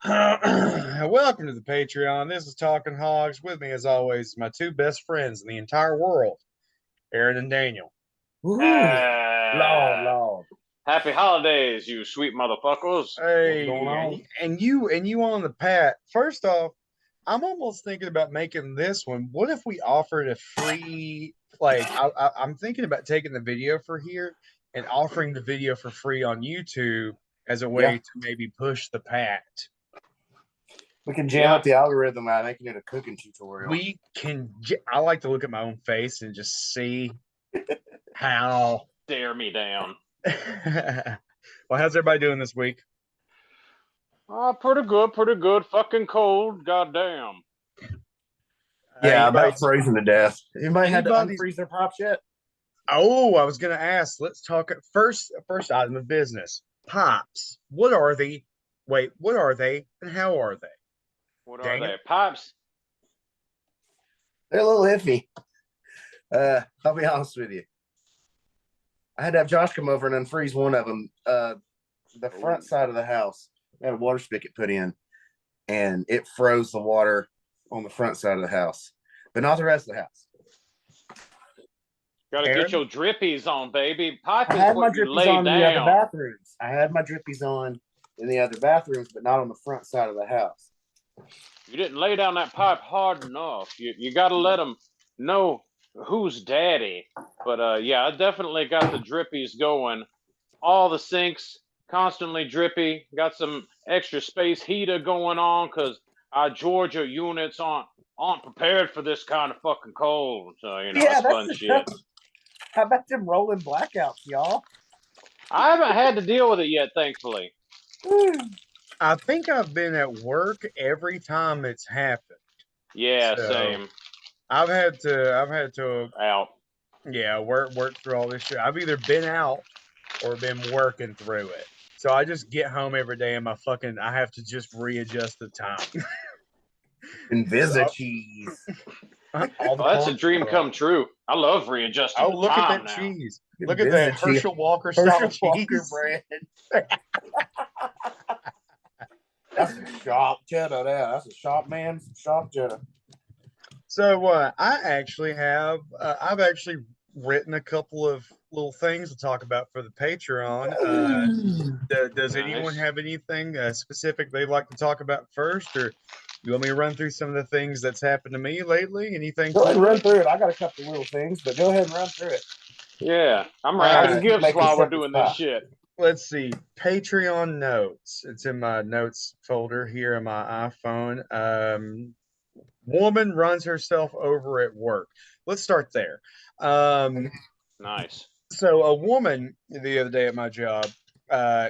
Welcome to the Patreon. This is Talking Hogs. With me, as always, my two best friends in the entire world, Aaron and Daniel. Woohoo! Lord, Uh, Lord. Happy holidays, you sweet motherfuckers. Hey, going on? and you on the pat. First off, I'm almost thinking about making this one. What if we offered a free, I'm thinking about taking the video for here and offering the video for free on YouTube as a way Yeah. to maybe push the pat. We can jam Yeah. up the algorithm by making it a cooking tutorial. We can. I like to look at my own face and just see how. Stare me down. Well, how's everybody doing this week? Pretty good, pretty good. Fucking cold, goddamn. Yeah, Anybody- about freezing to death. Anybody had to Anybody's- unfreeze their pops yet? Oh, I was gonna ask. Let's talk first. First item of business: pops. What are they? Wait, what are they, and how are they? What Dang are it. they? Pipes? They're a little iffy. I'll be honest with you. I had to have Josh come over and unfreeze one of them. The front side of the house, we had a water spigot put in, and it froze the water on the front side of the house, but not the rest of the house. Gotta Aaron? get your drippies on, baby. Pipe I is had my what you drippies lay on in the other down. bathrooms. I had my drippies on in the other bathrooms, but not on the front side of the house. You didn't lay down that pipe hard enough. You gotta let them know who's daddy. But yeah, I definitely got the drippies going. All the sinks constantly drippy. Got some extra space heater going on because our Georgia units aren't prepared for this kind of fucking cold. So Yeah, it's fun that's shit. How about them rolling blackouts, y'all? I haven't had to deal with it yet, thankfully. I think I've been at work every time it's happened. Yeah, So- same. I've had to, Out. yeah, work through all this shit. I've either been out or been working through it. So I just get home every day and I have to just readjust the time. Invisa cheese. All the Well, that's a clocks dream are come up. true. I love readjusting Oh, the look at time that now. cheese. Look at that Invisa cheese. Herschel Walker style Herschel Walker cheese. brand. That's a shop cheddar there. That's a shop man, some shop cheddar. So I've actually written a couple of little things to talk about for the Patreon. Does anyone Nice. have anything specific they'd like to talk about first, or you want me to run through some of the things that's happened to me lately? Anything? Go ahead and run through it. I got a couple little things, but go ahead and run through it. Yeah, I'm Alright. wrapping gifts Make a while we're separate doing this spot. shit. Let's see. Patreon notes. It's in my notes folder here on my iPhone. Woman runs herself over at work. Let's start there. Nice. So a woman the other day at my job,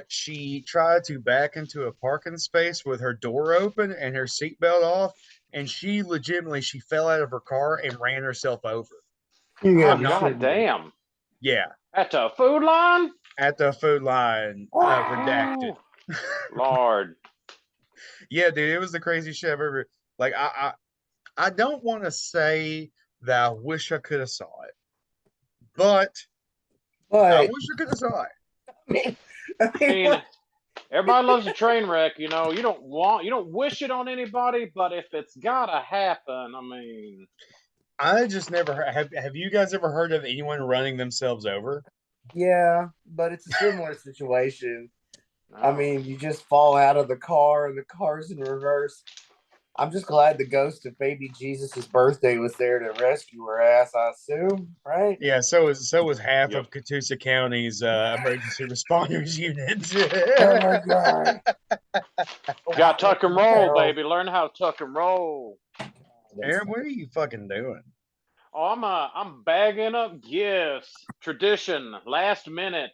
she tried to back into a parking space with her door open and her seatbelt off, and she fell out of her car and ran herself over. Oh, be God shitting me. damn. Yeah, At the food line? at the food line, redacted. Oh, Lord. Yeah, dude, it was the craziest shit I've ever. Like, I don't want to say that I wish I could have saw it, but I But wish I could have saw it. I I mean, mean, everybody loves a train wreck, you don't wish it on anybody, but if it's gotta happen, I mean. I just never have you guys ever heard of anyone running themselves over? yeah, but it's a similar situation. I no. mean, you just fall out of the car and the car's in reverse. I'm just glad the ghost of baby Jesus' birthday was there to rescue her ass, I assume, right? Yeah, so was half Yep. of Catoosa County's emergency responders unit. Oh my god. Got tuck and roll, baby. Learn how to tuck and roll. Aaron, what are you fucking doing? Oh, I'm bagging up gifts. Tradition, last minute,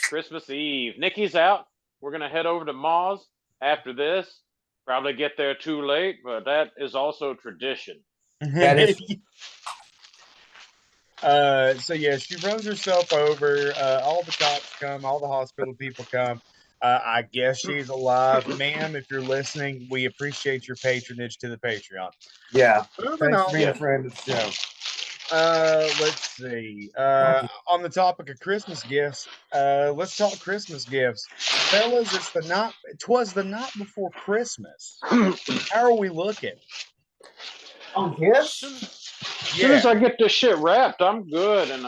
Christmas Eve. Nikki's out. We're gonna head over to Ma's after this. Probably get there too late, but that is also tradition. That is- So yeah, she runs herself over. All the cops come, all the hospital people come. I guess she's alive, ma'am. If you're listening, we appreciate your patronage to the Patreon. Yeah. Moving Thanks on. for being Yeah. a friend of the show. Let's see. On the topic of Christmas gifts, let's talk Christmas gifts. Fellas, twas the night before Christmas. How are we looking? Oh, As soon as I get this shit wrapped, I'm good, and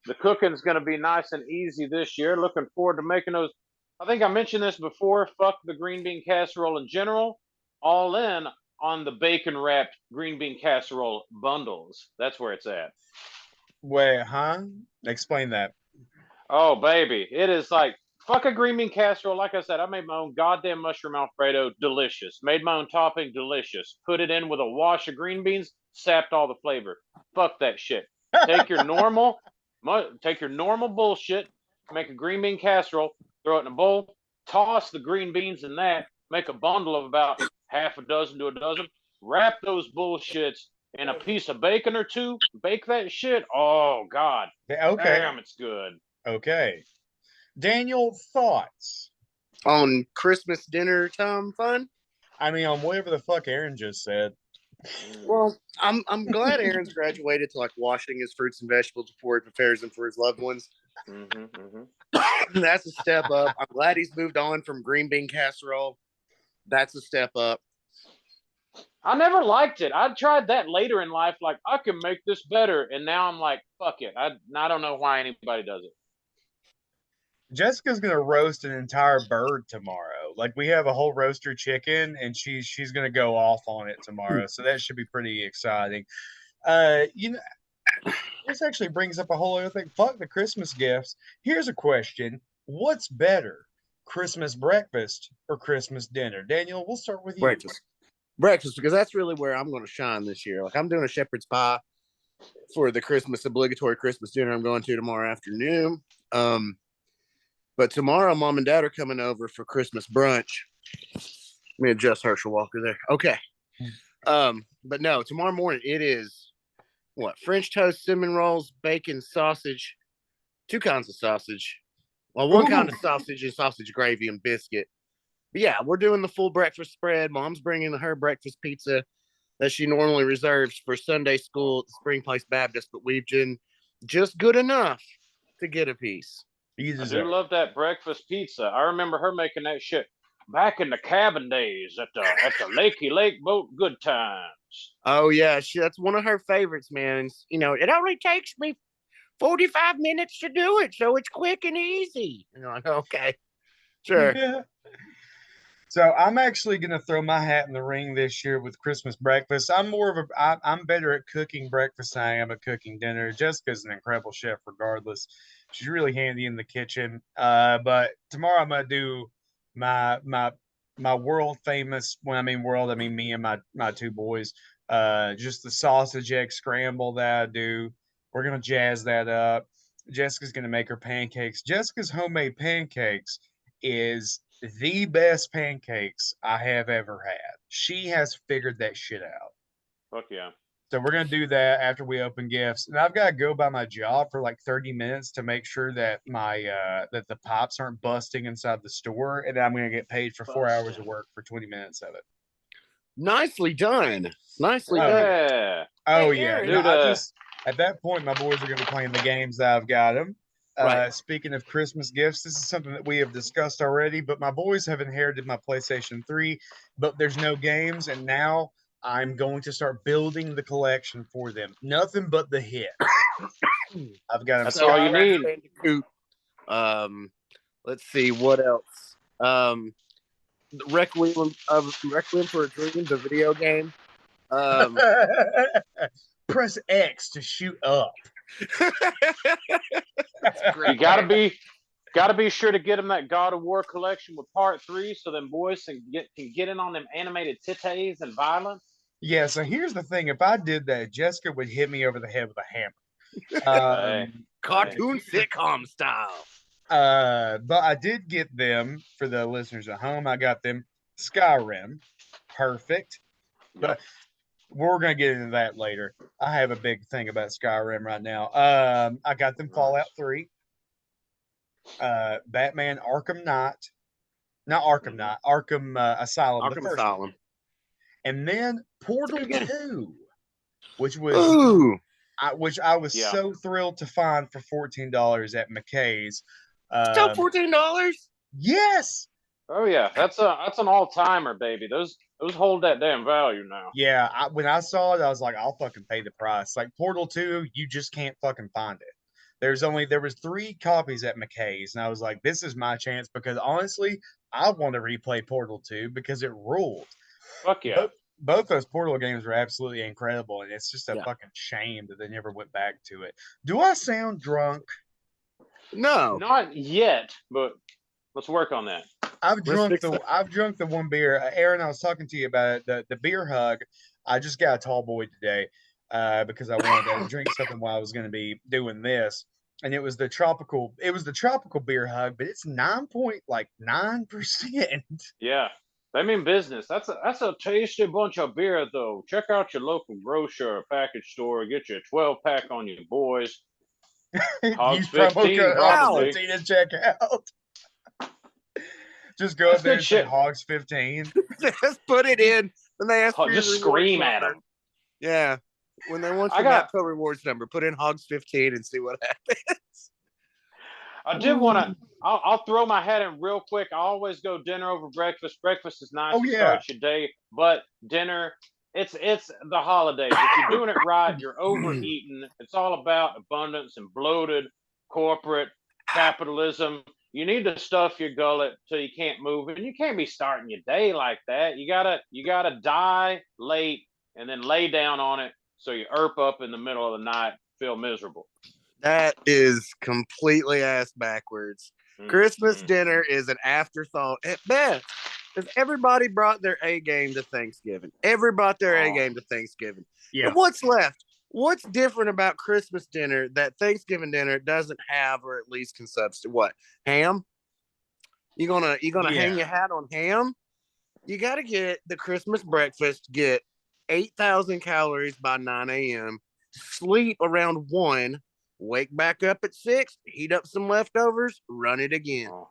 the cooking's gonna be nice and easy this year. Looking forward to making those. I think I mentioned this before. Fuck the green bean casserole in general. All in on the bacon wrapped green bean casserole bundles. That's where it's at. Wait, huh? Explain that. Oh baby, it is like fuck a green bean casserole. Like I said, I made my own goddamn mushroom Alfredo, delicious. Made my own topping, delicious. Put it in with a wash of green beans, sapped all the flavor. Fuck that shit. Take your normal, take your normal bullshit, make a green bean casserole, throw it in a bowl, toss the green beans in that, make a bundle of about half a dozen to a dozen, wrap those bullshits in a piece of bacon or two, bake that shit. Oh god, Okay. damn, it's good. Okay. Daniel, thoughts? On Christmas dinner time fun? I mean, on whatever the fuck Aaron just said. Well, I'm glad Aaron's graduated to like washing his fruits and vegetables before he prepares them for his loved ones. That's a step up. I'm glad he's moved on from green bean casserole. That's a step up. I never liked it. I tried that later in life, like I can make this better, and now I'm like, fuck it. I don't know why anybody does it. Jessica's gonna roast an entire bird tomorrow. Like we have a whole roaster chicken, and she's gonna go off on it tomorrow. So that should be pretty exciting. You know, this actually brings up a whole other thing. Fuck the Christmas gifts. Here's a question: what's better, Christmas breakfast or Christmas dinner? Daniel, we'll start with you. Breakfast, because that's really where I'm going to shine this year. Like I'm doing a shepherd's pie for the Christmas obligatory Christmas dinner I'm going to tomorrow afternoon. But tomorrow, Mom and Dad are coming over for Christmas brunch. Let me adjust Herschel Walker there. Okay. But no, tomorrow morning it is what? French toast, cinnamon rolls, bacon, sausage, two kinds of sausage. Well, one kind of sausage is sausage gravy and biscuit. But yeah, we're doing the full breakfast spread. Mom's bringing her breakfast pizza that she normally reserves for Sunday school at the Spring Place Baptist, but we've done just good enough to get a piece. I do love that breakfast pizza. I remember her making that shit back in the cabin days at the Lakey Lake boat. Good times. Oh yeah, that's one of her favorites, man. You know, it only takes me 45 minutes to do it, so it's quick and easy. And I'm like, okay, sure. Yeah. So I'm actually gonna throw my hat in the ring this year with Christmas breakfast. I'm better at cooking breakfast than I am at cooking dinner. Jessica's an incredible chef, regardless. She's really handy in the kitchen. But tomorrow I'm gonna do my world famous. When I mean world, I mean me and my two boys. Just the sausage egg scramble that I do. We're gonna jazz that up. Jessica's gonna make her pancakes. Jessica's homemade pancakes is the best pancakes I have ever had. She has figured that shit out. Fuck yeah. So we're gonna do that after we open gifts. And I've got to go by my job for like 30 minutes to make sure that my that the pipes aren't busting inside the store, and I'm gonna get paid for 4 hours of work for 20 minutes of it. Nicely done. Nicely Oh, done. Yeah. Oh Hey, yeah. Aaron, No, dude, at that point my boys are gonna be playing the games that I've got them. Right. Speaking of Christmas gifts, this is something that we have discussed already, but my boys have inherited my PlayStation 3, but there's no games, and now I'm going to start building the collection for them. Nothing but the hit. I've got them. That's all you need. Bandicoot. Let's see what else. Requiem for a Dream, the video game. Press X to shoot up. You gotta be sure to get them that God of War collection with Part 3, so them boys can get in on them animated titties and violence. Yeah. So here's the thing: if I did that, Jessica would hit me over the head with a hammer. Cartoon sitcom style. But I did get them for the listeners at home. I got them Skyrim, perfect. But we're gonna get into that later. I have a big thing about Skyrim right now. I got them Fallout 3, Batman Arkham Knight, not Arkham Knight, Arkham Asylum, the Arkham first Asylum. one. And then Portal 2, which was Ooh. which I was Yeah. so thrilled to find for $14 at McKay's. Still Um, $14. yes, Oh yeah, that's an all timer, baby. Those hold that damn value now. yeah. When I saw it, I was like, I'll fucking pay the price. Like Portal 2, you just can't fucking find it. There was 3 copies at McKay's, and I was like, this is my chance because honestly, I want to replay Portal 2 because it ruled. Fuck yeah. Both those Portal games were absolutely incredible, and it's just a Yeah. fucking shame that they never went back to it. Do I sound drunk? No. Not yet, but let's work on that. I've drunk fix the that. I've drunk the one beer. Aaron, I was talking to you about it. The beer hug. I just got a tall boy today because I wanted to drink something while I was going to be doing this, and it was the tropical. It was the tropical beer hug, but it's 9.9%. Yeah. They mean business. That's a tasty bunch of beer though. Check out your local grocer or package store. Get you a 12-pack on your boys. Hogs Use promo 15 code probably. HOGS15 at checkout. Just go That's up there good and say shit. HOGS15. Just put it in when they ask for your Just rewards scream at number. them. Yeah. When they want I your got- Matco rewards number, put in Hogs15 and see what happens. I did want to. I'll throw my hat in real quick. I always go dinner over breakfast. Breakfast is nice Oh, to yeah. start your day, but dinner, it's the holidays. If you're doing it right, you're overeating. It's all about abundance and bloated corporate capitalism. You need to stuff your gullet till you can't move, and you can't be starting your day like that. You gotta die late and then lay down on it so you up in the middle of the night, feel miserable. That is completely ass backwards. Christmas Mhm. dinner is an afterthought at best. Because everybody brought their A game to Thanksgiving. Everybody brought their A Oh. game to Thanksgiving. Yeah. And what's left? What's different about Christmas dinner that Thanksgiving dinner doesn't have, or at least can substitute? What? Ham? You gonna hang Yeah. your hat on ham? You got to get the Christmas breakfast. Get 8,000 calories by 9 a.m. Sleep around 1. Wake back up at 6. Heat up some leftovers. Run it again. Oh.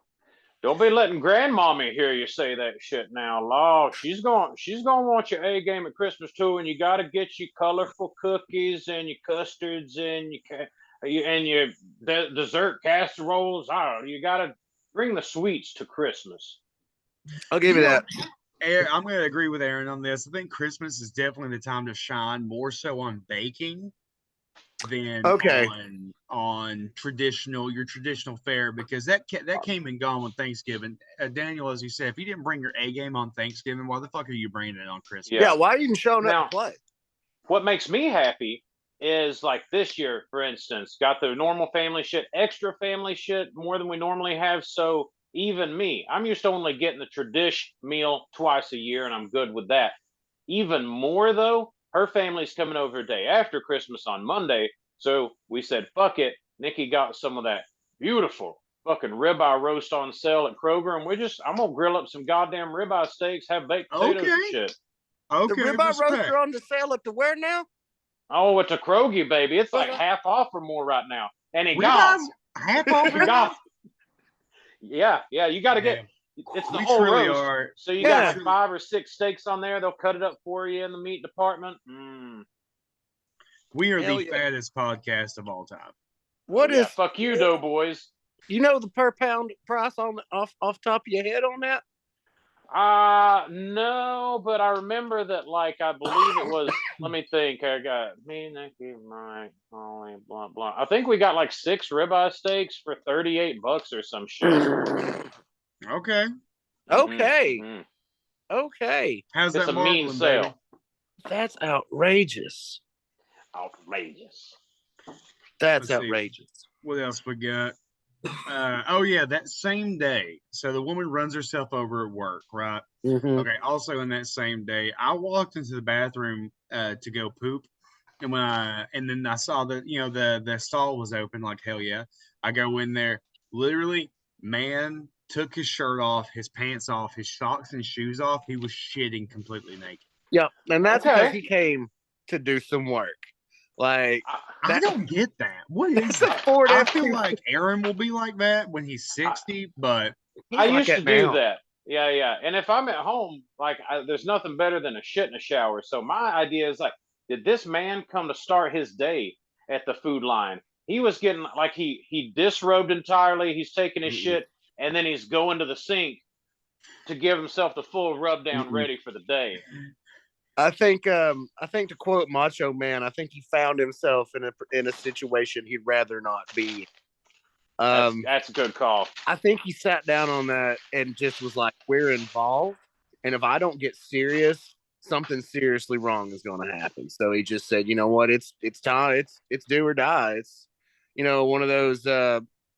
Don't be letting grandmommy hear you say that shit now, Law. She's going to want your A game at Christmas too, and you got to get your colorful cookies and your custards and your dessert casseroles. You got to bring the sweets to Christmas. I'll give you that. I'm going to agree with Aaron on this. I think Christmas is definitely the time to shine more so on baking than on your traditional fare, because that came and gone with Thanksgiving. Daniel, as you said, if you didn't bring your A game on Thanksgiving, why the fuck are you bringing it on Christmas? Yeah, why are you even showing Now- up to play? What makes me happy is like this year, for instance, got the normal family shit, extra family shit, more than we normally have. So even me, I'm used to only getting the tradition meal twice a year, and I'm good with that. Even more though, her family's coming over a day after Christmas on Monday. So we said, fuck it. Nikki got some of that beautiful fucking ribeye roast on sale at Kroger, and I'm gonna grill up some goddamn ribeye steaks, have baked potatoes and Okay. shit. The Okay, ribeye respect. roaster on the sale up to where now? Oh, it's a Kroger, baby. It's like Uh-huh. half off or more right now. And it We got got half off. you got yeah, you got to get it's the We whole truly roast. are. So you Yeah. got your 5 or 6 steaks on there. They'll cut it up for you in the meat department. We are Hell the yeah. fattest podcast of all time. What Yeah, is fuck you, Doughboys. you know the per pound price on off top of your head on that? No, but I remember that, like, I believe it was, let me think. I got me, Nikki, Mike, Holly, blah, blah. I think we got like 6 ribeye steaks for $38 or some shit. Okay. Okay. Mhm. Okay. How's It's that a mean marbling, sale. baby? That's outrageous. Outrageous. That's Let's see. outrageous. What else we got? Oh yeah, that same day. So the woman runs herself over at work, right? Mhm. Okay. Also in that same day, I walked into the bathroom to go poop, and then I saw that the stall was open. Like hell yeah, I go in there. Literally, man took his shirt off, his pants off, his socks and shoes off. He was shitting completely naked. Yep. And that's Okay. because he came to do some work. Like I That- don't get that. What is it's a that? Ford I F feel like Aaron will be like that when he's 60, but I like used to that do now. that. Yeah. And if I'm at home, like, there's nothing better than a shit in a shower. So my idea is like, did this man come to start his day at the food line. He was getting like he disrobed entirely. He's taking his shit and then he's going to the sink to give himself the full rub down ready for the day. I think to quote Macho Man, I think he found himself in a situation he'd rather not be. That's a good call. I think he sat down on that and just was like, "We're involved, and if I don't get serious, something seriously wrong is going to happen." So he just said, "You know what? It's time. It's do or die. It's one of those.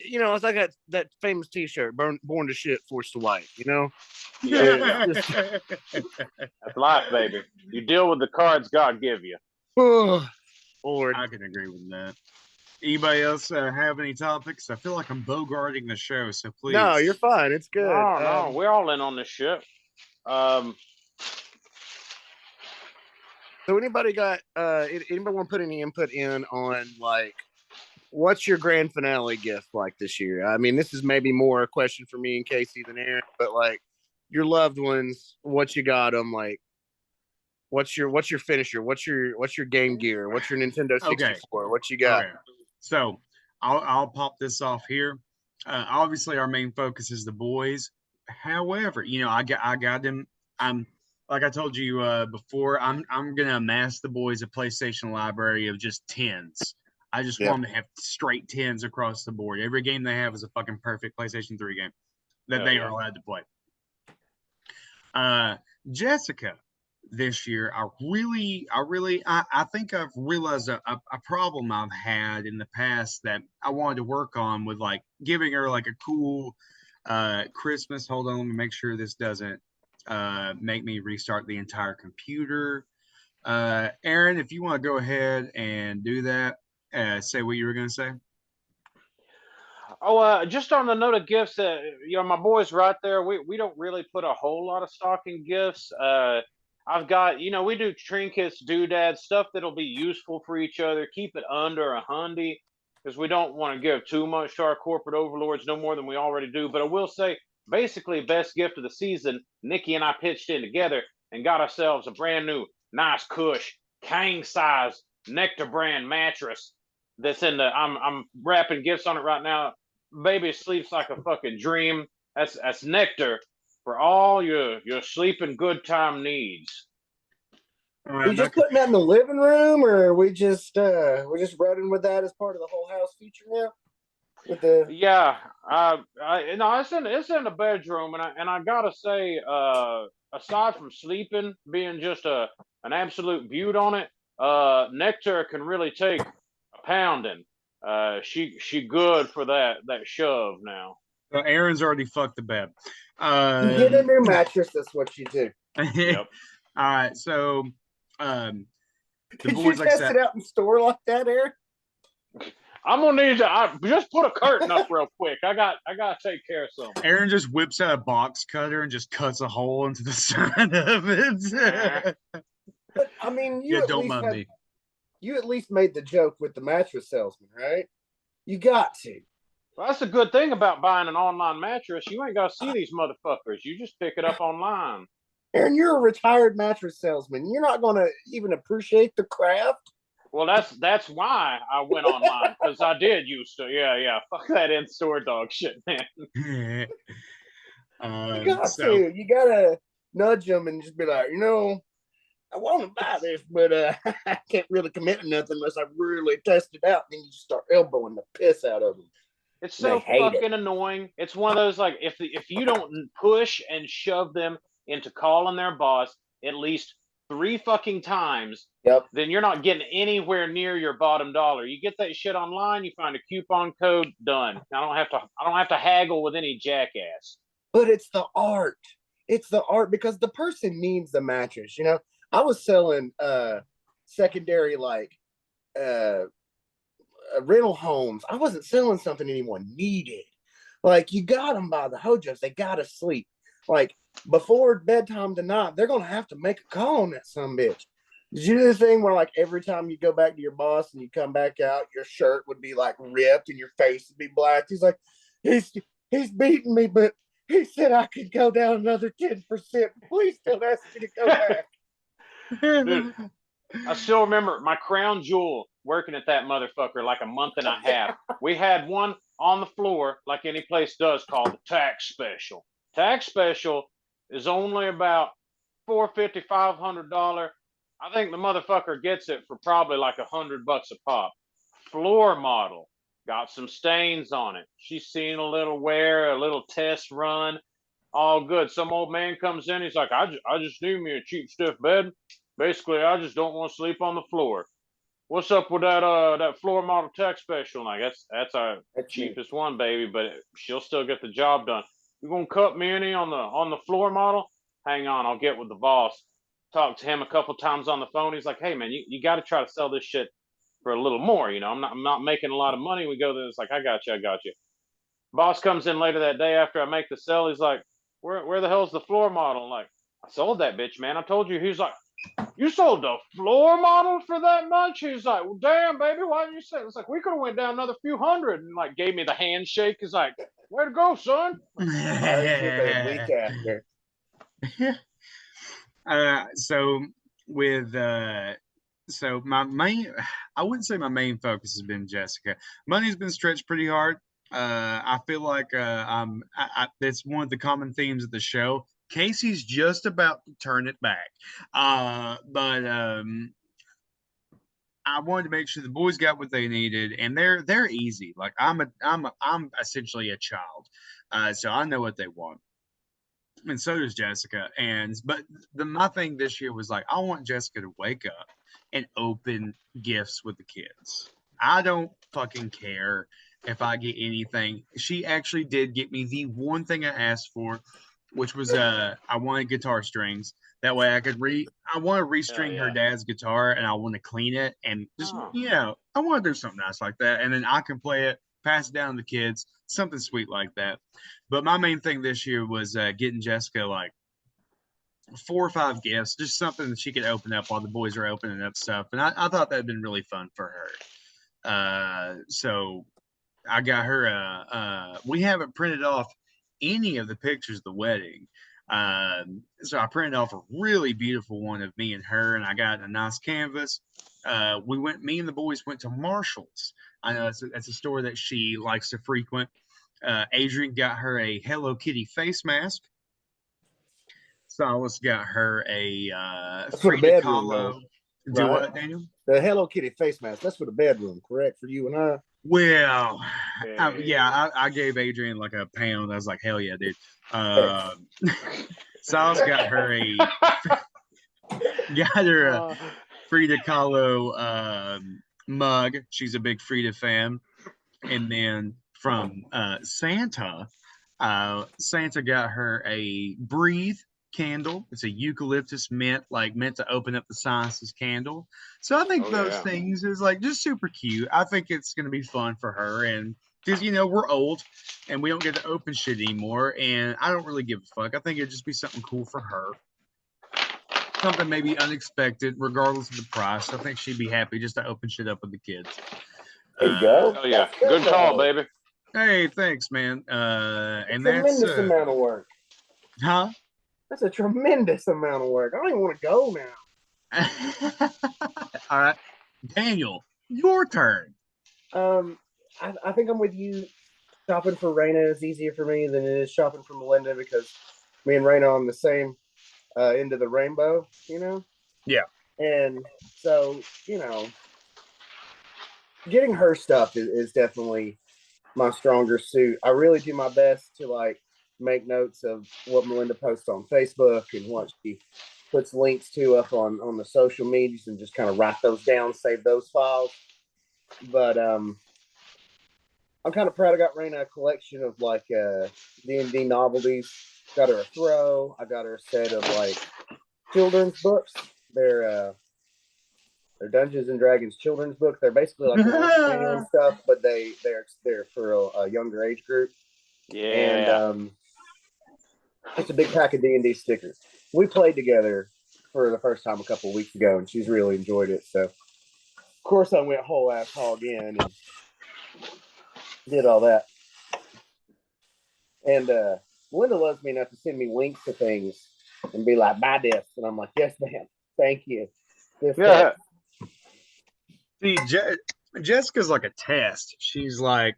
It's like that famous T-shirt, born to shit, forced to white. That's life, baby. You deal with the cards God give you. Lord, I can agree with that. Anybody else have any topics? I feel like I'm bogarting the show, so please. No, you're fine. It's good. No, we're all in on this shit. So anybody got anybody want to put any input in on like what's your grand finale gift like this year? I mean, this is maybe more a question for me and Casey than Aaron, but like your loved ones, what you got them like? What's your finisher? What's your Game Gear? What's your Nintendo 64? What you got? Okay. So I'll pop this off here. Obviously, our main focus is the boys. However, I got them. I'm like I told you before. I'm gonna amass the boys a PlayStation library of just tens. I just want them to have straight tens across the board. Every game they have is a fucking perfect PlayStation 3 game that they are allowed to play. Jessica, this year, I think I've realized a problem I've had in the past that I wanted to work on with like giving her like a cool Christmas. Hold on, let me make sure this doesn't make me restart the entire computer. Aaron, if you want to go ahead and do that, say what you were going to say. Oh, just on the note of gifts, my boy's right there. We don't really put a whole lot of stock in gifts. I've got, we do trinkets, doodads, stuff that'll be useful for each other. Keep it under $100 because we don't want to give too much to our corporate overlords, no more than we already do. But I will say, basically, best gift of the season, Nikki and I pitched in together and got ourselves a brand new, nice cush, king size Nectar brand mattress. That's in the. I'm wrapping gifts on it right now. Baby sleeps like a fucking dream. That's Nectar for all your sleeping good time needs. Are you just putting that in the living room, or are we're just running with that as part of the whole house feature now? With the it's in the bedroom, and I gotta say, aside from sleeping being just an absolute beaut on it, Nectar can really take a pounding. She good for that shove now. Aaron's already fucked the bed. You get a new mattress. That's what you do. Yep. All right. So, the Did boys you like test it out in store like that, Aaron? I'm gonna need to just put a curtain up real quick. I gotta take care of something. Aaron just whips out a box cutter and just cuts a hole into the side of it. But I mean, you at least made the joke with the mattress salesman, right? You got to. Well, that's a good thing about buying an online mattress. You ain't got to see these motherfuckers. You just pick it up online. Aaron, you're a retired mattress salesman. You're not going to even appreciate the craft. Well, that's why I went online, because I did used to. Yeah. Fuck that in-store dog shit, man. You got to. You got to nudge them and just be like, I want to buy this, but I can't really commit to nothing unless I really test it out. Then you just start elbowing the piss out of them. It's so fucking annoying. It's one of those, like, if you don't push and shove them into calling their boss at least 3 fucking times, then you're not getting anywhere near your bottom dollar. You get that shit online, you find a coupon code, done. I don't have to haggle with any jackass. But it's the art. It's the art because the person needs the mattress. I was selling secondary rental homes. I wasn't selling something anyone needed. Like, you got them by the hojos. They got to sleep. Like, before bedtime tonight, they're going to have to make a call on that sumbitch. Did you do the thing where, like, every time you go back to your boss and you come back out, your shirt would be, like, ripped and your face would be black? He's like, he's beating me, but he said I could go down another 10%. Please don't ask me to go back. Dude, I still remember my crown jewel working at that motherfucker like a month and a half. We had one on the floor, like any place does, called the tax special. Tax special is only about $450, $500. I think the motherfucker gets it for probably like $100 a pop. Floor model got some stains on it. She's seen a little wear, a little test run, all good. Some old man comes in, he's like, I just need me a cheap stiff bed. Basically, I just don't want to sleep on the floor. What's up with that floor model tech special? Like that's our cheapest one, baby, but she'll still get the job done. You gonna cut me any on the floor model? Hang on, I'll get with the boss. Talked to him a couple times on the phone. He's like, hey man, you got to try to sell this shit for a little more. You know, I'm not making a lot of money. We go there, it's like, I got you. Boss comes in later that day after I make the sell. He's like, where the hell's the floor model? I'm like, I sold that bitch, man. I told you. He's like, you sold the floor model for that much? He's like, well, damn, baby, why didn't you say it? It's like, we could have went down another few hundred, and like gave me the handshake. He's like, way to go, son. A week after. So with so my main, I wouldn't say my main focus has been Jessica. Money's been stretched pretty hard. I feel like that's one of the common themes of the show. Casey's just about to turn it back, but I wanted to make sure the boys got what they needed, and they're easy. Like I'm essentially a child, so I know what they want, and so does Jessica. But my thing this year was like, I want Jessica to wake up and open gifts with the kids. I don't fucking care if I get anything. She actually did get me the one thing I asked for, which was I wanted guitar strings. That way I could I want to restring her dad's guitar, and I want to clean it, and just I want to do something nice like that, and then I can play it, pass it down to the kids, something sweet like that. But my main thing this year was getting Jessica like 4 or 5 gifts, just something that she could open up while the boys are opening up stuff, and I thought that'd been really fun for her. So I got her we haven't printed off any of the pictures of the wedding. So I printed off a really beautiful one of me and her, and I got a nice canvas. Me and the boys went to Marshall's. I know it's a store that she likes to frequent. Adrian got her a Hello Kitty face mask. Silas got her a Frida Kahlo. Do what, Daniel? The Hello Kitty face mask. That's for the bedroom, correct? For you and I. Well, I gave Adrian like a pound. I was like, hell yeah, dude. Silas got her a Frida Kahlo mug. She's a big Frida fan. And then from Santa, Santa got her a Breathe candle. It's a eucalyptus mint, like meant to open up the sinuses candle. So I think those things is like just super cute. I think it's gonna be fun for her, and because we're old and we don't get to open shit anymore, and I don't really give a fuck. I think it'd just be something cool for her, something maybe unexpected, regardless of the price. I think she'd be happy just to open shit up with the kids. There you go. Oh yeah, good call, baby. Hey, thanks, man. And that's tremendous amount of work. Huh? That's a tremendous amount of work. I don't even want to go now. All right, Daniel, your turn. I think I'm with you. Shopping for Raina is easier for me than it is shopping for Melinda, because me and Raina are on the same end of the rainbow, Yeah. And so, getting her stuff is definitely my stronger suit. I really do my best to make notes of what Melinda posts on Facebook and what she puts links to up on the social medias, and just kind of write those down, save those files. But I'm kind of proud. I got Raina a collection of D&D novelties. Got her a throw. I got her a set of children's books. They're Dungeons and Dragons children's books. They're basically like manual and stuff, but they're for a younger age group. Yeah. And it's a big pack of D&D stickers. We played together for the first time a couple of weeks ago, and she's really enjoyed it. So, of course, I went whole ass hog in and did all that. And Linda loves me enough to send me links to things and be like, buy this. And I'm like, yes, ma'am. Thank you. See, Jessica's like a test. She's like,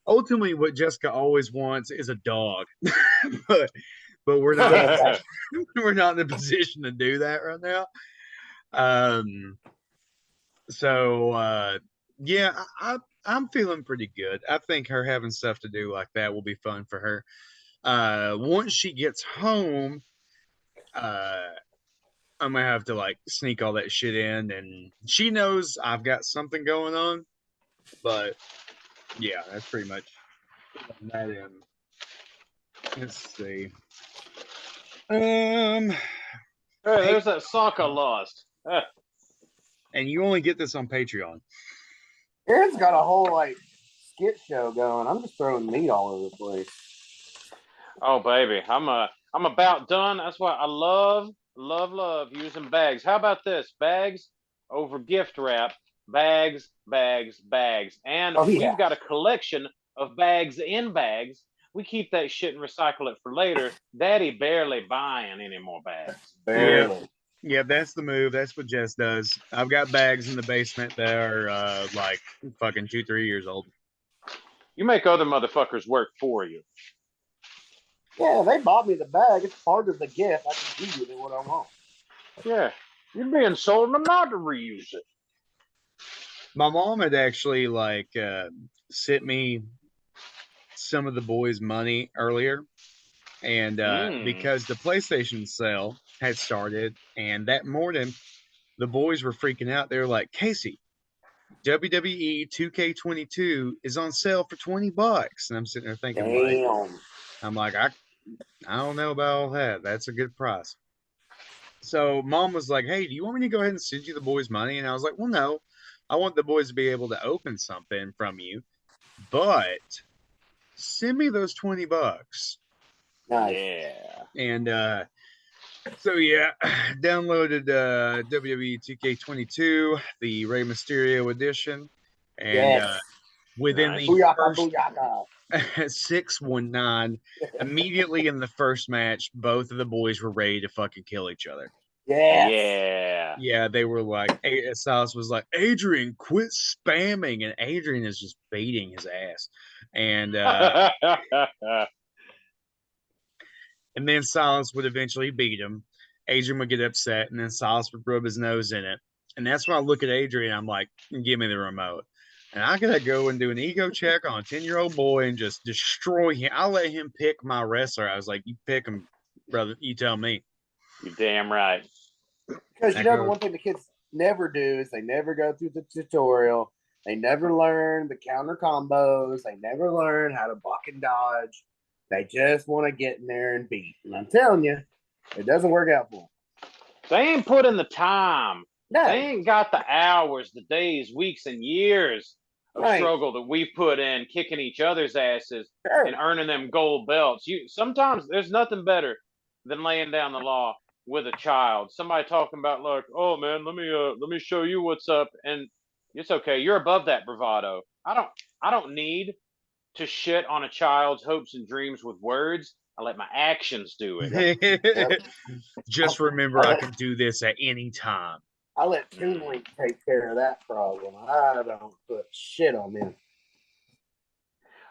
ultimately, what Jessica always wants is a dog, but we're not we're not in a position to do that right now. So yeah, I'm feeling pretty good. I think her having stuff to do like that will be fun for her. Once she gets home, uh, I'm gonna have to like sneak all that shit in, and she knows I've got something going on. But yeah, that's pretty much that in. Let's see. Hey, there's that sock I lost. And you only get this on Patreon. Aaron's got a whole like skit show going. I'm just throwing meat all over the place. Oh baby, I'm about done. That's why I love using bags. How about this? Bags over gift wrap. Bags. And Oh, yeah. we've got a collection of bags in bags. We keep that shit and recycle it for later. Daddy barely buying any more bags. Barely. Yeah, that's the move. That's what Jess does. I've got bags in the basement that are like fucking 2-3 years old. You make other motherfuckers work for you. Yeah, they bought me the bag. It's part of the gift. I can give you what I want. Yeah, you're being sold them not to reuse it. My mom had actually like sent me some of the boys' money earlier, and because the PlayStation sale had started, and that morning the boys were freaking out. They were like, "Casey, WWE 2K22 is on sale for $20," and I'm sitting there thinking, I don't know about all that. That's a good price. So mom was like, "Hey, do you want me to go ahead and send you the boys' money?" And I was like, "Well, no, I want the boys to be able to open something from you, but send me those $20." Nice. Yeah. And so yeah, downloaded WWE 2K22, the Rey Mysterio edition, and within Nice. the Booyaka. 619, immediately in the first match, both of the boys were ready to fucking kill each other. Yeah. Yeah, they were like, Silas was like, "Adrian, quit spamming," and Adrian is just beating his ass, and and then Silas would eventually beat him. Adrian would get upset, and then Silas would rub his nose in it, and that's when I look at Adrian. I'm like, "Give me the remote." And I gotta go and do an ego check on a 10-year-old boy and just destroy him. I'll let him pick my wrestler. I was like, "You pick him, brother. You tell me." You're damn right. Because you know the one thing the kids never do is they never go through the tutorial. They never learn the counter combos. They never learn how to block and dodge. They just want to get in there and beat. And I'm telling you, it doesn't work out for them. They ain't put in the time. No. They ain't got the hours, the days, weeks, and years of struggle that we put in kicking each other's asses and earning them gold belts. Sometimes there's nothing better than laying down the law with a child. Somebody talking about like, "Oh man, let me show you what's up," and it's okay. You're above that bravado. I don't need to shit on a child's hopes and dreams with words. I let my actions do it. Just remember, I can do this at any time. I let Toon Link take care of that problem. I don't put shit on them.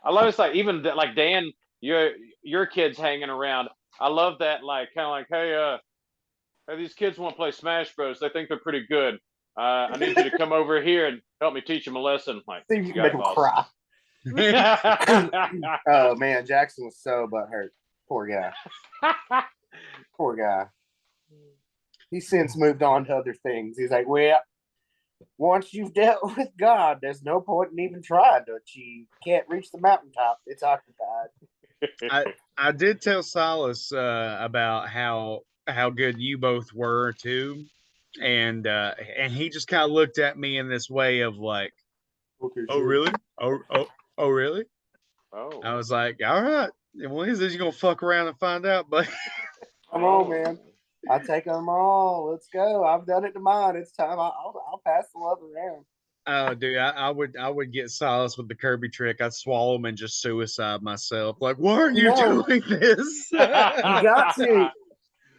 I love it's like even like Dan, your kids hanging around. I love that like kind of like, hey, these kids want to play Smash Bros. They think they're pretty good. I need you to come over here and help me teach them a lesson. Like, see if you can make them cry. Oh man, Jackson was so butthurt. Poor guy. Poor guy. He's since moved on to other things. He's like, well, once you've dealt with God, there's no point in even trying to achieve. Can't reach the mountaintop. It's occupied. I did tell Silas about how good you both were too, and he just kind of looked at me in this way of like, okay, "Oh really? Oh really?" Oh. I was like, "All right. Well, he says you're gonna fuck around and find out, but come on, man. I take them all. Let's go. I've done it to mine. It's time. I'll pass the love around." Oh, dude, I would get Silas with the Kirby trick. I'd swallow him and just suicide myself. Like, why are you doing this? You got to.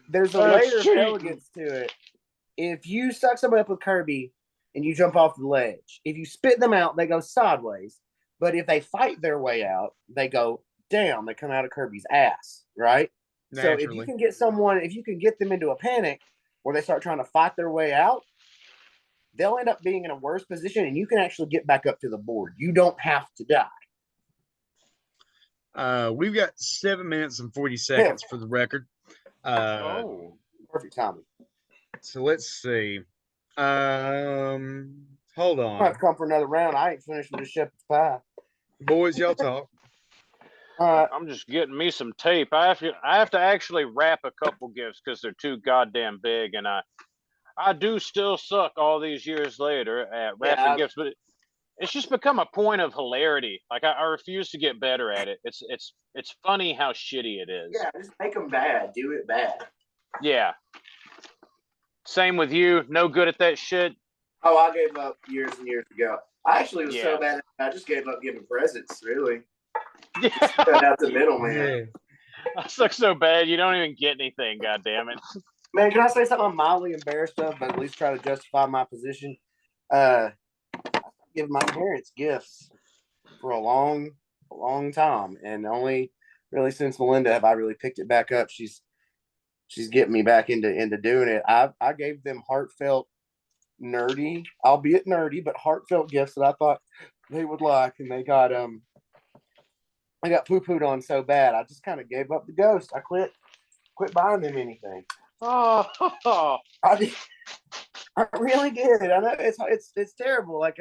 There's a layer of elegance to it. If you suck somebody up with Kirby and you jump off the ledge. If you spit them out, they go sideways. But if they fight their way out, they go down. They come out of Kirby's ass, right? So if you Naturally. can get someone, if you can get them into a panic where they start trying to fight their way out, they'll end up being in a worse position, and you can actually get back up to the board. You don't have to die. We've got 7 minutes and 40 seconds for the record. Oh, Perfect timing. So let's see. Hold I have on, to come for another round. I ain't finished with the shepherd's pie. boys. Y'all talk. I'm just getting me some tape. I have to actually wrap a couple gifts because they're too goddamn big, and I do still suck all these years later at wrapping gifts, but it's just become a point of hilarity. Like I refuse to get better at it. It's funny how shitty it is. Yeah, just make them bad. Do it bad. Yeah. Same with you. No good at that shit. Oh, I gave up years and years ago. I actually was Yeah. so bad. I just gave up giving presents. Really, Yeah. cut out the middle, man. Yeah. I suck so bad you don't even get anything. God damn it. Man, can I say something I'm mildly embarrassed of, but at least try to justify my position? I give my parents gifts for a long time, and only really since Melinda have I really picked it back up. She's getting me back into doing it. I gave them heartfelt, nerdy, albeit nerdy, but heartfelt gifts that I thought they would like, and they got I got poo-pooed on so bad. I just kind of gave up the ghost. I quit buying them anything. Oh, I really did. I know it's terrible. Like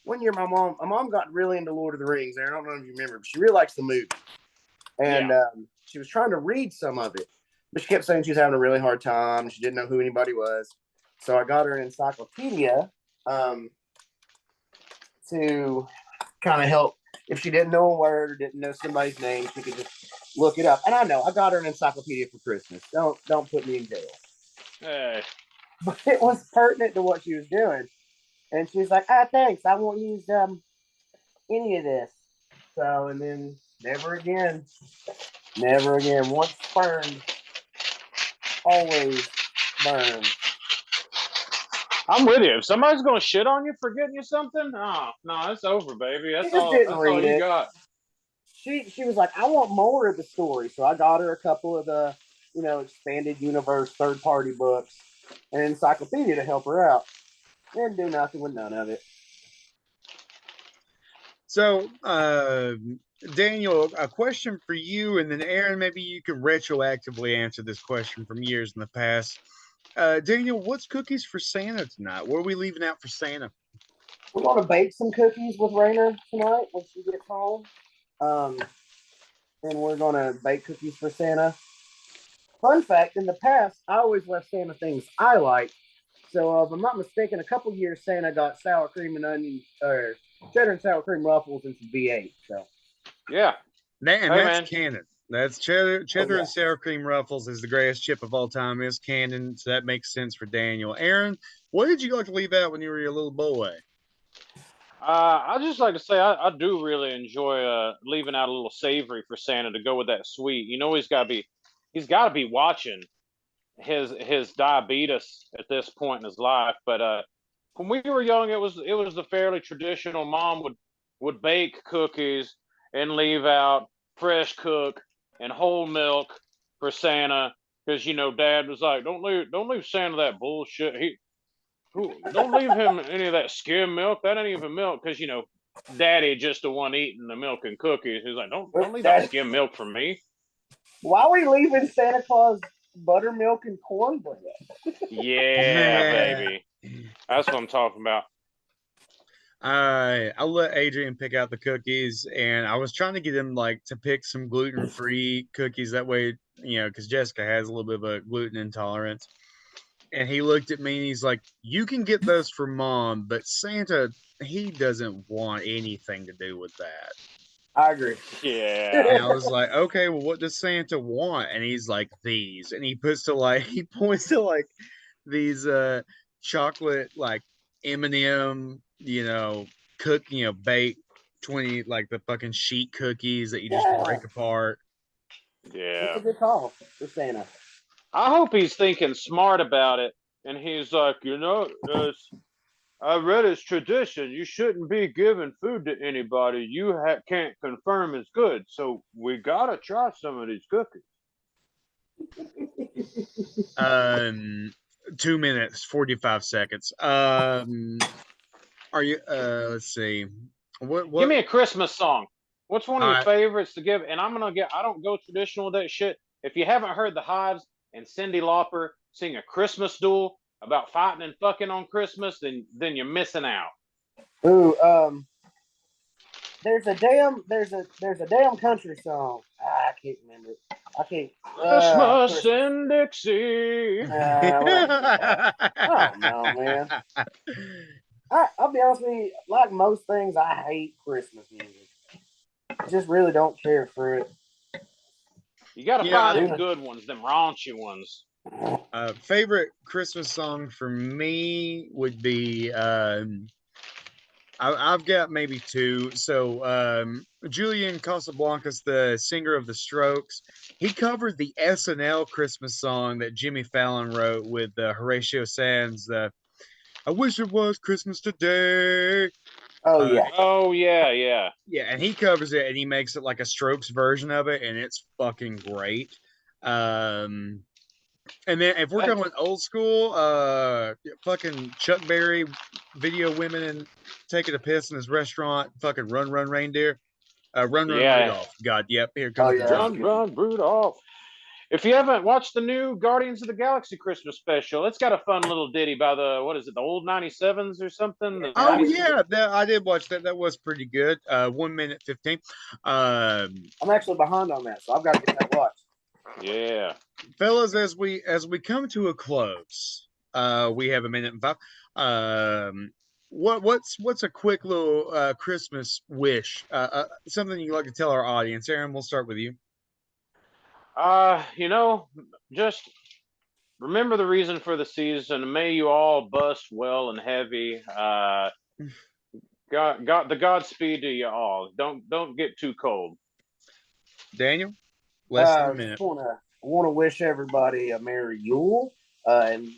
one year my mom got really into Lord of the Rings. I don't know if you remember, but she really likes the movie. And she was trying to read some of it, but she kept saying she was having a really hard time. She didn't know who anybody was. So I got her an encyclopedia to kind of help. If she didn't know a word or didn't know somebody's name, she could just look it up. And I know I got her an encyclopedia for Christmas. Don't put me in jail. hey. But it was pertinent to what she was doing. And she was like, thanks. I won't use any of this. So, and then never again. Never again. Once burned, always burned. I'm with you. If somebody's gonna shit on you for getting you something, oh no, it's over, baby. That's all you got. She was like, I want more of the story. So I got her a couple of the, expanded universe third party books and an encyclopedia to help her out. Didn't do nothing with none of it. So, Daniel, a question for you, and then Aaron, maybe you can retroactively answer this question from years in the past. Daniel, what's cookies for Santa tonight? What are we leaving out for Santa? We're going to bake some cookies with Raina tonight when she gets home. And we're going to bake cookies for Santa. Fun fact, in the past, I always left Santa things I like. So if I'm not mistaken, a couple years Santa got sour cream and onion, or cheddar and sour cream ruffles and some V8. So yeah, that's canon. That's cheddar yeah. and sour cream ruffles is the greatest chip of all time. Is canon, so that makes sense for Daniel. Aaron, what did you like to leave out when you were a little boy? I just like to say I do really enjoy leaving out a little savory for Santa to go with that sweet. He's got to be watching his diabetes at this point in his life. But when we were young, it was the fairly traditional. Mom would bake cookies and leave out fresh cook and whole milk for Santa because Dad was like, don't leave Santa that bullshit. Don't leave him any of that skim milk. That ain't even milk because Daddy just the one eating the milk and cookies. He's like, don't leave that skim milk for me. Why are we leaving Santa Claus buttermilk and cornbread? Yeah, baby. That's what I'm talking about. I'll let Adrian pick out the cookies, and I was trying to get him to pick some gluten-free cookies. That way, because Jessica has a little bit of a gluten intolerance. And he looked at me and he's like, you can get those for Mom, but Santa, he doesn't want anything to do with that. I agree. Yeah. And I was like, okay, well, what does Santa want? And he's like, these. And he points to these chocolate M&M, bake 20 the fucking sheet cookies that you just break apart. Yeah. It's a good call for Santa. I hope he's thinking smart about it, and he's like, I read it's tradition. You shouldn't be giving food to anybody you can't confirm is good. So we gotta try some of these cookies. 2 minutes, 45 seconds. Are you? Let's see. Give What? me a Christmas song. What's one of your Alright. favorites to give? And I'm gonna get. I don't go traditional with that shit. If you haven't heard the Hives and Cyndi Lauper sing a Christmas duel about fighting and fucking on Christmas, then you're missing out. Ooh, there's a damn country song. I can't remember it. I can't. Christmas in Dixie. I don't know, man. I'll be honest with you. Like most things, I hate Christmas music. I just really don't care for it. You gotta Yeah, find them good ones, them raunchy ones. Favorite Christmas song for me would be I've got maybe two. So Julian Casablancas, the singer of the Strokes, he covered the SNL Christmas song that Jimmy Fallon wrote with Horatio Sands. I wish it was Christmas today. Oh yeah. Oh yeah. Yeah, and he covers it and he makes it like a Strokes version of it, and it's fucking great. And then if we're going old school, fucking Chuck Berry, Video Women and Taking a Piss in his restaurant, fucking Run Run Reindeer, Run Rudolph. God, yep, here comes the drum. Run Rudolph. If you haven't watched the new Guardians of the Galaxy Christmas special, it's got a fun little ditty by the the old 97s or something. Oh yeah, I did watch that. That was pretty good. 1 minute 15. I'm actually behind on that, so I've got to get that watched. Yeah, fellas, as we come to a close, we have 1:05. What's a quick little Christmas wish? Something you'd like to tell our audience. Aaron, we'll start with you. just remember the reason for the season. May you all bust well and heavy. The Godspeed to you all. Don't get too cold. Daniel, less than a minute. I want to wish everybody a Merry Yule, and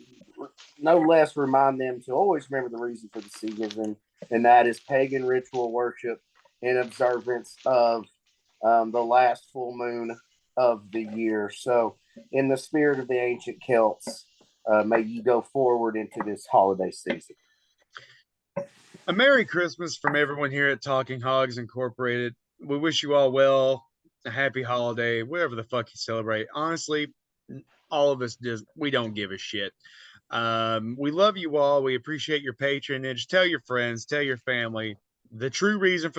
no less remind them to always remember the reason for the season, and that is pagan ritual worship in observance of the last full moon of the year. So, in the spirit of the ancient Celts, may you go forward into this holiday season. A Merry Christmas from everyone here at Talking Hogs Incorporated. We wish you all well, a happy holiday, whatever the fuck you celebrate. Honestly, all of us we don't give a shit. We love you all. We appreciate your patronage. Tell your friends, tell your family. The true reason for the